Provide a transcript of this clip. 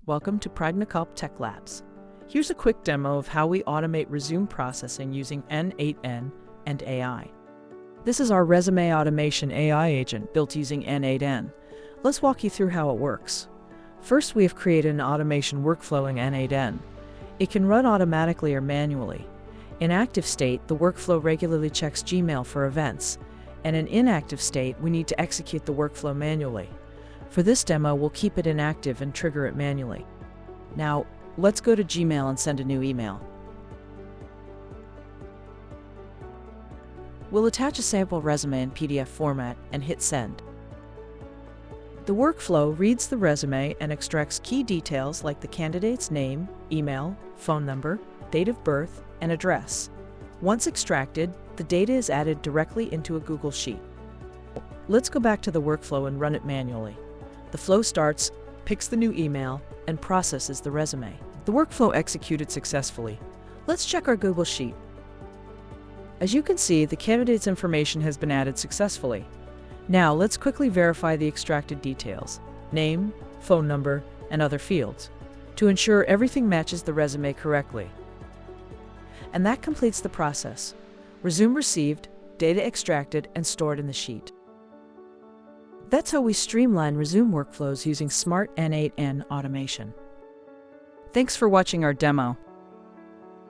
Welcome to Pragnaculp Tech Labs. Here's a quick demo of how we automate resume processing using n8n and AI. This is our resume automation AI agent built using n8n. Let's walk you through how it works. First, we have created an automation workflow in n8n. It can run automatically or manually. In active state, the workflow regularly checks Gmail for events, and in inactive state, we need to execute the workflow manually. For this demo, we'll keep it inactive and trigger it manually. Now, let's go to Gmail and send a new email. We'll attach a sample resume in PDF format and hit send. The workflow reads the resume and extracts key details like the candidate's name, email, phone number, date of birth, and address. Once extracted, the data is added directly into a Google Sheet. Let's go back to the workflow and run it manually. The flow starts, picks the new email, and processes the resume. The workflow executed successfully. Let's check our Google Sheet. As you can see, the candidate's information has been added successfully. Now, let's quickly verify the extracted details, name, phone number, and other fields, to ensure everything matches the resume correctly. And that completes the process. Resume received, data extracted, and stored in the sheet. That's how we streamline resume workflows using smart n8n automation. Thanks for watching our demo.